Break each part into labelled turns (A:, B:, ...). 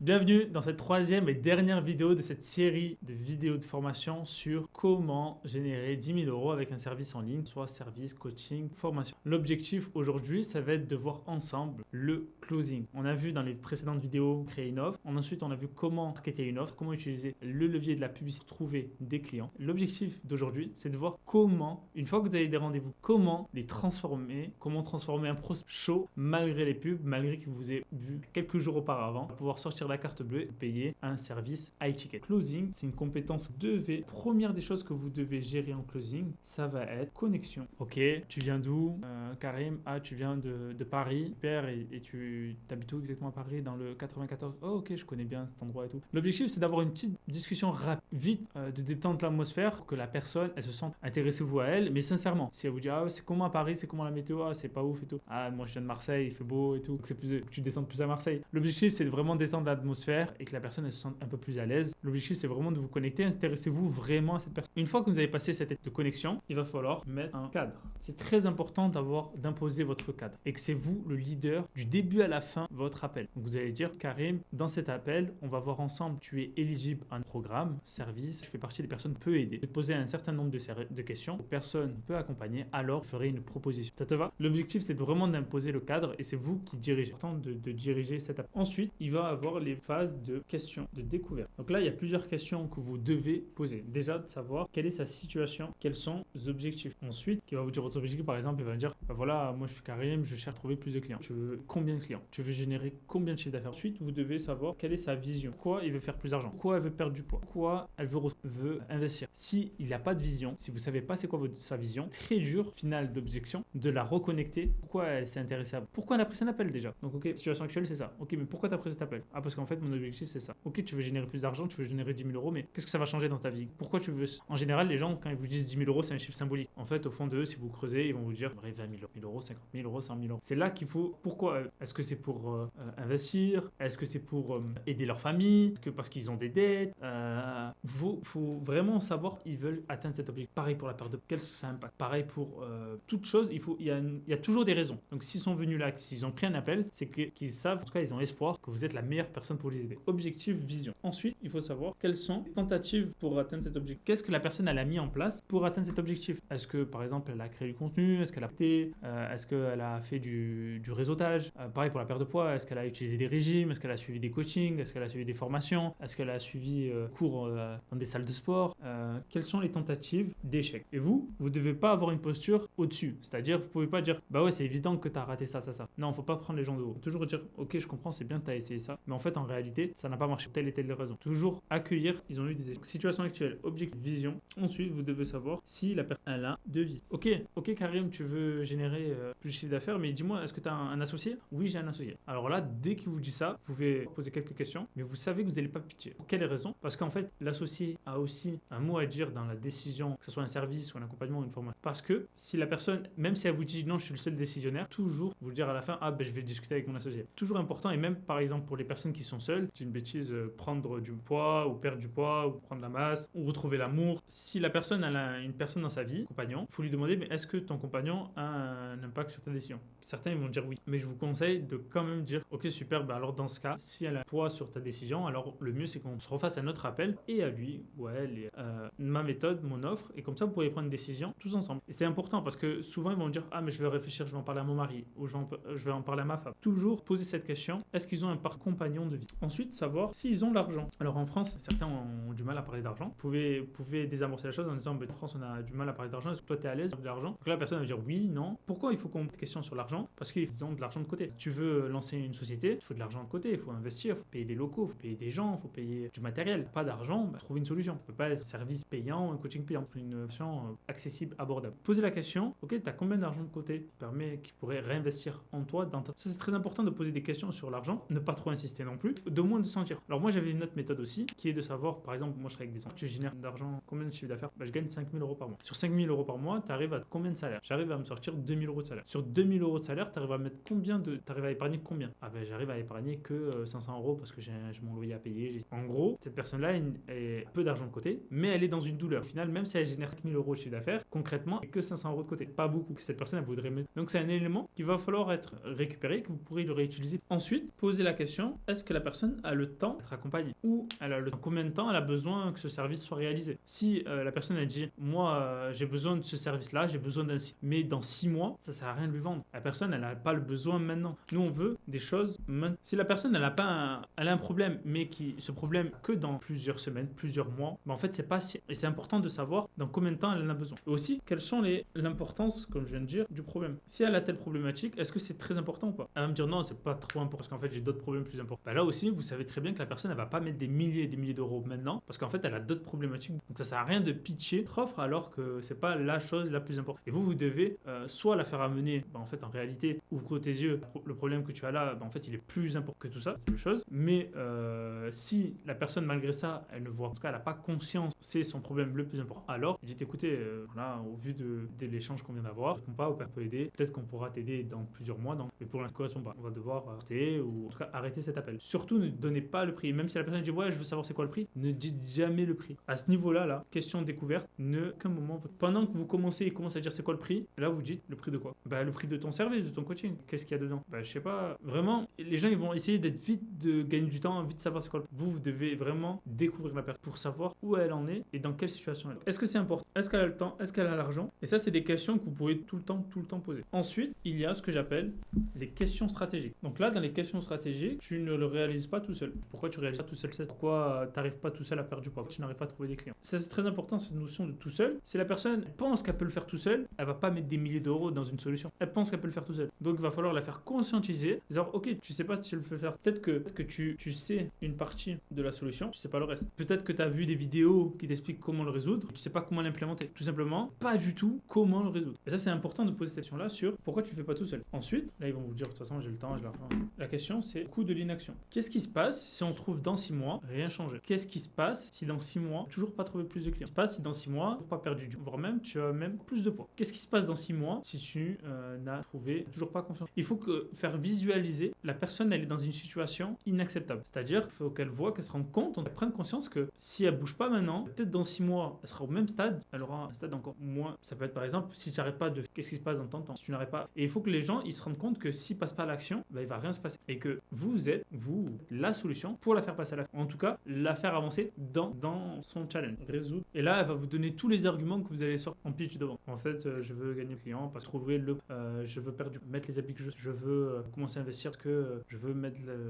A: Bienvenue dans cette troisième et dernière vidéo de cette série de vidéos de formation sur comment générer 10 000 € avec un service en ligne, soit service, coaching, formation. L'objectif aujourd'hui, ça va être de voir ensemble le closing. On a vu dans les précédentes vidéos créer une offre. Ensuite, on a vu comment marketer une offre, comment utiliser le levier de la publicité pour trouver des clients. L'objectif d'aujourd'hui, c'est de voir comment, une fois que vous avez des rendez-vous, comment les transformer, comment transformer un prospect chaud malgré les pubs, malgré que vous ayez vu quelques jours auparavant, pour pouvoir sortir la carte bleue et payer un service high ticket. Closing, c'est une compétence que vous devez. Première des choses que vous devez gérer en closing, ça va être connexion. Ok, tu viens d'où Karim? Ah, tu viens de Paris. Super, et tu habites où exactement à Paris? Dans le 94. Oh, ok, je connais bien cet endroit et tout. L'objectif, c'est d'avoir une petite discussion rapide, vite, de détendre l'atmosphère pour que la personne, elle se sente intéressée vous à elle, mais sincèrement. Si elle vous dit, ah, c'est comment à Paris? C'est comment la météo? Ah, c'est pas ouf et tout. Ah, moi, je viens de Marseille, il fait beau et tout. C'est plus, tu descends plus à Marseille. L'objectif, c'est de vraiment détendre l'atmosphère et que la personne elle se sente un peu plus à l'aise. L'objectif, c'est vraiment de vous connecter. Intéressez-vous vraiment à cette personne. Une fois que vous avez passé cette étape de connexion, il va falloir mettre un cadre. C'est très important d'imposer votre cadre et que c'est vous le leader du début à la fin de votre appel. Donc vous allez dire, Karim, dans cet appel, on va voir ensemble, tu es éligible à un programme, service, je fais partie des personnes peu aider. Je vais te poser un certain nombre de questions aux personnes peu accompagnées, alors je ferai une proposition. Ça te va? L'objectif, c'est vraiment d'imposer le cadre et c'est vous qui dirigez. C'est important de diriger cette appel. Ensuite, il va avoir les phases de questions, de découverte. Donc là, il y a plusieurs questions que vous devez poser. Déjà, de savoir quelle est sa situation, quels sont les objectifs. Ensuite, il va vous dire votre objectif, par exemple, il va dire, bah voilà, moi je suis Karim, je cherche à trouver plus de clients. Tu veux combien de clients? Tu veux générer combien de chiffre d'affaires? Ensuite, vous devez savoir quelle est sa vision. Pourquoi il veut faire plus d'argent? Pourquoi elle veut perdre du poids? Pourquoi elle veut investir? Si il n'a pas de vision, si vous ne savez pas c'est quoi sa vision, très dur, final d'objection, de la reconnecter. Pourquoi elle s'est intéressée à vous? Pourquoi elle a pris cet appel déjà? Donc, ok, situation actuelle, c'est ça. Ok, mais pourquoi tu as pris cet appel? Ah, parce qu'en fait, mon objectif, c'est ça. Ok, tu veux générer plus d'argent, tu veux générer 10 000 €, mais qu'est-ce que ça va changer dans ta vie? Pourquoi tu veux? En général, les gens, quand ils vous disent 10 000 €, c'est un chiffre symbolique. En fait, au fond d'eux, si vous creusez, ils vont vous dire 20 000 €, 50 000 €, 100 000 €. C'est là qu'il faut. Pourquoi? Est-ce que c'est pour investir? Est-ce que c'est pour aider leur famille? Est-ce que parce qu'ils ont des dettes? Faut vraiment savoir, ils veulent atteindre cet objectif. Pareil pour la perte de quel ça impacte. Pareil pour toute chose, il y a toujours des raisons. Donc, s'ils sont venus là, s'ils ont pris un appel, c'est qu'ils savent, en tout cas, ils ont espoir que vous êtes la meilleure personne pour les aider. Objectif, vision. Ensuite, il faut savoir quelles sont les tentatives pour atteindre cet objectif. Qu'est-ce que la personne elle a mis en place pour atteindre cet objectif? Est-ce que, par exemple, elle a créé du contenu? Est-ce qu'elle a fait est-ce qu'elle a fait du réseautage? Pareil pour la perte de poids. Est-ce qu'elle a utilisé des régimes? Est-ce qu'elle a suivi des coachings? Est-ce qu'elle a suivi des formations? Est-ce qu'elle a suivi cours dans des salles de sport? Quelles sont les tentatives d'échec? Et vous devez pas avoir une posture au-dessus. C'est-à-dire, vous pouvez pas dire, bah ouais, c'est évident que tu as raté ça. Non, faut pas prendre les gens de haut. Faut toujours dire, ok, je comprends, c'est bien, tu as essayé ça. Mais en fait, en réalité, ça n'a pas marché pour telle et telle raison. Toujours accueillir, ils ont eu des échecs. Situation actuelle, objectif, vision. Ensuite, vous devez savoir si la personne a un devis. Ok, Karim, tu veux générer plus de chiffre d'affaires, mais dis-moi, est-ce que tu as un associé? Oui, j'ai un associé. Alors là, dès qu'il vous dit ça, vous pouvez poser quelques questions, mais vous savez que vous n'allez pas pitcher. Pour quelle raison? Parce qu'en fait, l'associé a aussi un mot à dire dans la décision, que ce soit un service ou un accompagnement ou une formation. Parce que si la personne, même si elle vous dit non, je suis le seul décisionnaire, toujours vous dire à la fin, ah ben je vais discuter avec mon associé. Toujours important, et même par exemple pour les personnes qui sont seules, c'est une bêtise, prendre du poids ou perdre du poids ou prendre la masse ou retrouver l'amour. Si la personne a une personne dans sa vie, compagnon, il faut lui demander, mais est-ce que ton compagnon a un impact sur ta décision? Certains ils vont dire oui, mais je vous conseille de quand même dire, ok super, ben alors dans ce cas, si elle a un poids sur ta décision, alors le mieux c'est qu'on se refasse un autre appel et à lui ou à elle ma méthode, mon offre, et comme ça vous pourrez prendre une décision tous ensemble. Et c'est important parce que souvent ils vont dire, ah mais je vais réfléchir, je vais en parler à mon mari ou je vais en parler à ma femme. Toujours poser cette question, est-ce qu'ils ont un compagnon de vie? Ensuite, savoir s'ils ont l'argent. Alors en France, certains ont du mal à parler d'argent. Vous pouvez désamorcer la chose en disant, en France on a du mal à parler d'argent, est-ce que toi tu es à l'aise avec de l'argent? Donc là la personne va dire oui, non. Pourquoi il faut qu'on pose des questions sur l'argent? Parce qu'ils ont de l'argent de côté. Si tu veux lancer une société, il faut de l'argent de côté, il faut investir, il faut payer des locaux, il faut payer des gens, il faut payer du matériel. Pas d'argent, trouver une solution. Ça peut pas être un service payant, un coaching payant, une option accessible, abordable. Posez la question, ok, tu as combien d'argent de côté qui permet, qui pourrait réinvestir en toi dans ta... Ça c'est très important de poser des questions sur l'argent, ne pas trop insister non plus, de moins de sentir. Alors moi j'avais une autre méthode aussi qui est de savoir, par exemple, moi je travaille avec des enfants, tu génères d'argent, combien de chiffre d'affaires? Bah, je gagne 5 000 € par mois. Sur 5 000 € par mois, tu arrives à combien de salaire? J'arrive à me sortir 2 000 € de salaire. Sur 2 000 € de salaire, tu arrives à mettre combien de... Tu arrives à épargner combien? Ah ben j'arrive à épargner que 500 € parce que j'ai mon loyer à payer. En gros, cette personne-là a peu d'argent de côté, mais elle est dans une douleur. Au final, même si elle génère 5 000 € de chiffre d'affaires, concrètement, il n'y a que 500 € de côté. Pas beaucoup. Cette personne, elle voudrait mettre. Donc c'est un élément qu'il va falloir être récupéré, que vous pourrez le réutiliser. Ensuite, posez la question, est-ce que la personne a le temps d'être accompagnée ou elle a le temps, combien de temps elle a besoin que ce service soit réalisé. Si la personne elle dit moi j'ai besoin de ce service-là, j'ai besoin d'un site, mais dans 6 mois, ça sert à rien de lui vendre. La personne elle n'a pas le besoin maintenant. Nous on veut des choses maintenant. Si la personne elle a un problème, mais qui ce problème que dans plusieurs semaines, plusieurs mois, ben en fait c'est pas si, et c'est important de savoir dans combien de temps elle en a besoin. Et aussi quelles sont l'importance, comme je viens de dire, du problème. Si elle a telle problématique, est-ce que c'est très important ou pas? Elle va me dire non, c'est pas trop important parce qu'en fait j'ai d'autres problèmes plus importants. Ben là aussi, vous savez très bien que la personne elle va pas mettre des milliers et des milliers d'euros maintenant parce qu'en fait elle a d'autres problématiques. Donc ça sert à rien de pitcher votre offre alors que c'est pas la chose la plus importante. Et vous devez soit la faire amener, ben en fait en réalité, ouvre tes yeux, le problème que tu as là, ben en fait il est plus important que tout ça, c'est une chose. Mais si la personne malgré ça, elle ne voit, en tout cas elle n'a pas conscience, c'est son problème le plus important, alors dites écoutez, voilà, au vu de l'échange qu'on vient d'avoir, on peut aider, peut-être qu'on pourra t'aider dans plusieurs mois, mais pour l'instant ça correspond pas. On va devoir arrêter ou en tout cas arrêter cet appel. Surtout ne donnez pas le prix, même si la personne dit ouais je veux savoir c'est quoi le prix, ne dites jamais le prix. À ce niveau-là, là, question de découverte, qu'un moment, pendant que vous commencez à dire c'est quoi le prix, là vous dites le prix de quoi? Bah le prix de ton service, de ton coaching. Qu'est-ce qu'il y a dedans? Bah je sais pas. Vraiment, les gens ils vont essayer d'être vite, de gagner du temps, vite savoir c'est quoi le prix. Vous devez vraiment découvrir la personne pour savoir où elle en est et dans quelle situation elle est. Est-ce que c'est important? Est-ce qu'elle a le temps? Est-ce qu'elle a l'argent? Et ça c'est des questions que vous pouvez tout le temps poser. Ensuite, il y a ce que j'appelle les questions stratégiques. Donc là, dans les questions stratégiques, tu ne le réalises pas tout seul. Pourquoi tu réalises pas tout seul? Pourquoi tu n'arrives pas tout seul à perdre du poids? Tu n'arrives pas à trouver des clients. Ça c'est très important, cette notion de tout seul. Si la personne pense qu'elle peut le faire tout seul, elle va pas mettre des milliers d'euros dans une solution. Elle pense qu'elle peut le faire tout seul. Donc il va falloir la faire conscientiser. Genre ok, tu sais pas si tu le peux faire. Peut-être que tu sais une partie de la solution, tu sais pas le reste. Peut-être que tu as vu des vidéos qui t'expliquent comment le résoudre, tu sais pas comment l'implémenter. Tout simplement, pas du tout comment le résoudre. Et ça c'est important de poser cette question-là sur pourquoi tu fais pas tout seul. Ensuite, là ils vont vous dire de toute façon j'ai le temps, j'ai l'argent. La question c'est coût de l'inaction. Qu'est-ce qui se passe si on se trouve dans 6 mois, rien changé? Qu'est-ce qui se passe si dans 6 mois, toujours pas trouvé plus de clients? Qu'est-ce qui se passe si dans 6 mois, toujours pas perdu du, voire même tu as même plus de poids? Qu'est-ce qui se passe dans 6 mois si tu n'as trouvé toujours pas confiance? Il faut faire visualiser la personne, elle est dans une situation inacceptable. C'est-à-dire qu'il faut qu'elle voit, qu'elle se rende compte, qu'elle prenne conscience que si elle bouge pas maintenant, peut-être dans 6 mois, elle sera au même stade, elle aura un stade encore moins. Ça peut être par exemple si tu n'arrêtes pas de qu'est-ce qui se passe dans ton temps, si tu n'arrêtes pas. Et il faut que les gens ils se rendent compte que s'ils passent pas à l'action, bah, il va rien se passer. Et que vous êtes, vous, la solution pour la faire passer à l'action. En tout cas, la faire avancer dans son challenge. Résoudre. Et là, elle va vous donner tous les arguments que vous allez sortir en pitch devant. En fait, je veux gagner client parce que trouver je veux mettre les habits que je veux commencer à investir parce que je veux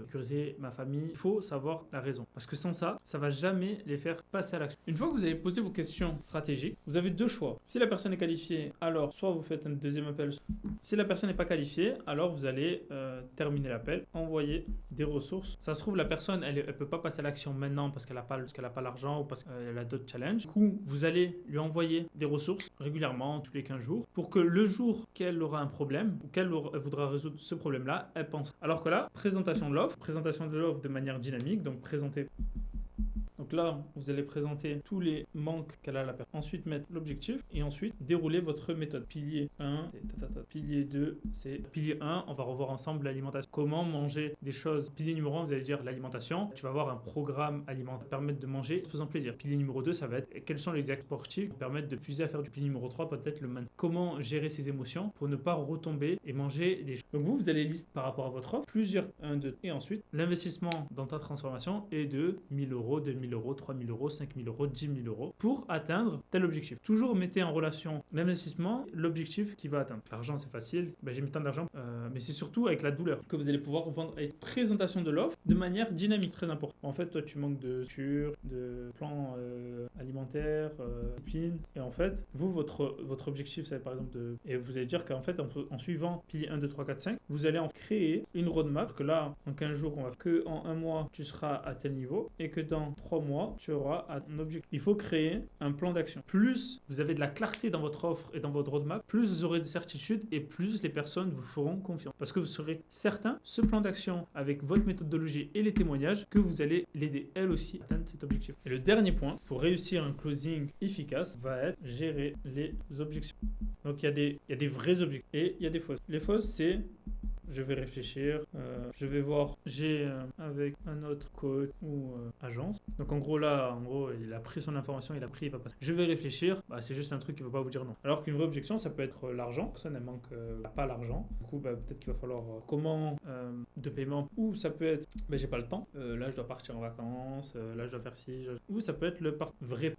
A: sécuriser ma famille. Il faut savoir la raison. Parce que sans ça, ça va jamais les faire passer à l'action. Une fois que vous avez posé vos questions stratégiques, vous avez deux choix. Si la personne est qualifiée, alors soit vous faites un deuxième appel. Si la personne n'est pas qualifiée, alors vous allez terminer l'appel, envoyer des ressources. Ça se trouve, la personne, elle peut pas passer à l'action maintenant parce qu'elle n'a pas l'argent ou parce qu'elle a d'autres challenges. Du coup, vous allez lui envoyer des ressources régulièrement, tous les 15 jours, pour que le jour qu'elle aura un problème ou qu'elle voudra résoudre ce problème-là, elle pense. Alors que là, présentation de l'offre de manière dynamique, donc présenter. Donc là, vous allez présenter tous les manques qu'elle a la personne. Ensuite, mettre l'objectif et ensuite dérouler votre méthode. Pilier 1, pilier 2, c'est pilier 1, on va revoir ensemble l'alimentation. Comment manger des choses. Pilier numéro 1, vous allez dire l'alimentation. Tu vas avoir un programme alimentaire qui permet de manger en faisant plaisir. Pilier numéro 2, ça va être quels sont les actes sportifs qui permettent de puiser à faire du pilier numéro 3, peut-être le maintien. Comment gérer ses émotions pour ne pas retomber et manger des choses. Donc vous allez lister par rapport à votre offre plusieurs 1, 2 et ensuite l'investissement dans ta transformation est de 1000 euros, 2000 euros, 3000 euros, 5000 euros, 10 000 euros pour atteindre tel objectif. Toujours mettez en relation l'investissement, l'objectif qui va atteindre. L'argent c'est facile, j'ai mis tant d'argent, mais c'est surtout avec la douleur que vous allez pouvoir vendre avec présentation de l'offre de manière dynamique, très important. En fait, toi tu manques de structure, de plan alimentaire, et en fait, vous, votre objectif, c'est par exemple et vous allez dire qu'en fait, en suivant pilier 1, 2, 3, 4, 5, vous allez en créer une roadmap que là, en 15 jours, on va que en un mois, tu seras à tel niveau et que dans 3 mois, tu auras un objectif. Il faut créer un plan d'action. Plus vous avez de la clarté dans votre offre et dans votre roadmap, plus vous aurez de certitude et plus les personnes vous feront confiance. Parce que vous serez certain, ce plan d'action avec votre méthodologie et les témoignages, que vous allez l'aider elle aussi à atteindre cet objectif. Et le dernier point, pour réussir un closing efficace, va être gérer les objections. Donc il y a des vrais objectifs et il y a des fausses. Les fausses, c'est je vais réfléchir, je vais voir, j'ai avec un autre coach ou agence. Donc en gros là, il a pris son information, il va passer. Je vais réfléchir, bah, c'est juste un truc qui ne va pas vous dire non. Alors qu'une vraie objection, ça peut être l'argent. Personne ne manque pas l'argent. Du coup, bah, peut-être qu'il va falloir comment de paiement. Ou ça peut être, bah, j'ai pas le temps. Là, je dois partir en vacances. Là, je dois faire ci. Ou ça peut être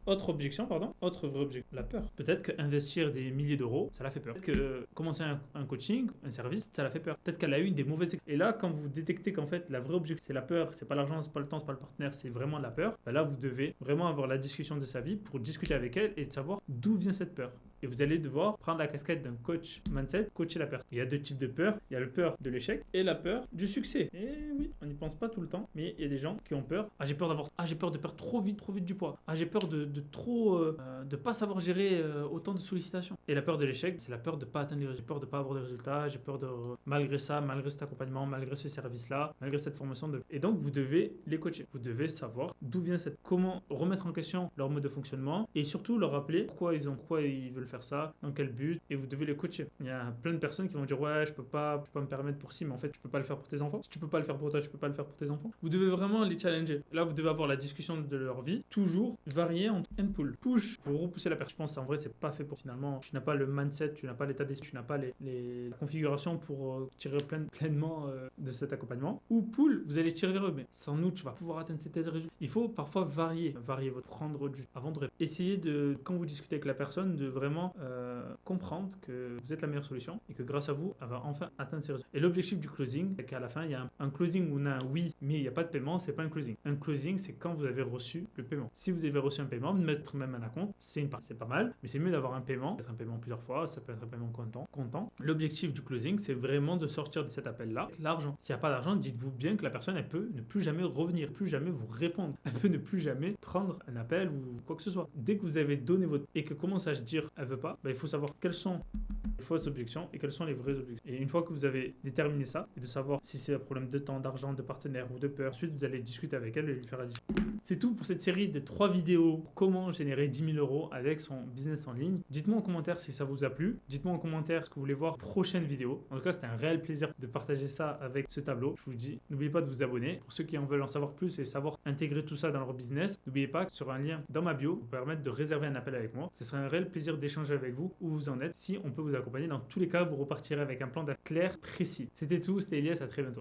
A: autre objection, autre vraie objection. La peur. Peut-être qu'investir des milliers d'euros, ça la fait peur. Peut-être que commencer un coaching, un service, ça la fait peur. Peut-être qu'elle a eu des mauvaises. Et là, quand vous détectez qu'en fait, la vraie objection, c'est la peur, c'est pas l'argent, c'est pas le temps, c'est pas le partenaire, c'est vraiment la peur. Bah là, vous devez vraiment avoir la discussion de sa vie pour discuter avec elle et de savoir d'où vient cette peur. Et vous allez devoir prendre la casquette d'un coach mindset, coacher la personne. Il y a deux types de peur. Il y a la peur de l'échec et la peur du succès. Et oui, on n'y pense pas tout le temps, mais il y a des gens qui ont peur. Ah, j'ai peur de perdre trop vite du poids. Ah, j'ai peur de pas savoir gérer autant de sollicitations. Et la peur de l'échec, c'est la peur de pas atteindre les résultats, peur de pas avoir de résultats. J'ai peur de malgré ça, malgré cet accompagnement, malgré ce service-là, malgré cette formation. Et donc, vous devez les coacher. Vous devez savoir d'où vient comment remettre en question leur mode de fonctionnement et surtout leur rappeler pourquoi ils veulent faire ça, dans quel but, et vous devez les coacher. Il y a plein de personnes qui vont dire ouais, je peux pas me permettre pour ci, mais en fait, tu peux pas le faire pour tes enfants. Si tu peux pas le faire pour toi, tu peux pas le faire pour tes enfants. Vous devez vraiment les challenger. Là, vous devez avoir la discussion de leur vie, toujours variée entre and pull. Push pour repousser la personne. Je pense en vrai, c'est pas fait pour finalement. Tu n'as pas le mindset, tu n'as pas l'état d'esprit, tu n'as pas les configurations pour tirer pleinement de cet accompagnement. Ou pull, vous allez tirer vers eux, mais sans nous, tu vas pouvoir atteindre ces résultats. Il faut parfois varier votre prendre du avant de répondre. Essayez de, quand vous discutez avec la personne, de vraiment comprendre que vous êtes la meilleure solution et que grâce à vous, elle va enfin atteindre ses résultats. Et l'objectif du closing, c'est qu'à la fin, il y a un closing où on a un oui, mais il n'y a pas de paiement, c'est pas un closing. Un closing, c'est quand vous avez reçu le paiement. Si vous avez reçu un paiement, mettre même un acompte, c'est pas mal, mais c'est mieux d'avoir un paiement. Ça peut être un paiement plusieurs fois, ça peut être un paiement comptant. L'objectif du closing, c'est vraiment de sortir de cet appel-là l'argent. S'il n'y a pas d'argent, dites-vous bien que la personne, elle peut ne plus jamais revenir, plus jamais vous répondre. Elle peut ne plus jamais prendre un appel ou quoi que ce soit. Dès que vous avez donné et que commence à se dire elle veut pas, bah, il faut savoir quelles sont les fausses objections et quelles sont les vraies objections. Et une fois que vous avez déterminé ça, et de savoir si c'est un problème de temps, d'argent, de partenaire ou de peur, ensuite vous allez discuter avec elle et lui faire la discussion. C'est tout pour cette série de 3 vidéos comment générer 10 000 euros avec son business en ligne. Dites-moi en commentaire si ça vous a plu. Dites-moi en commentaire ce que vous voulez voir prochaine vidéo. En tout cas, c'était un réel plaisir de partager ça avec ce tableau. Je vous dis, n'oubliez pas de vous abonner. Pour ceux qui en veulent en savoir plus et savoir intégrer tout ça dans leur business, n'oubliez pas que sur un lien dans ma bio, vous permettre de réserver un appel avec moi. Ce serait un réel plaisir d'échanger avec vous où vous en êtes. Si on peut vous accompagner, dans tous les cas, vous repartirez avec un plan clair, précis. C'était tout, c'était Elias, à très bientôt.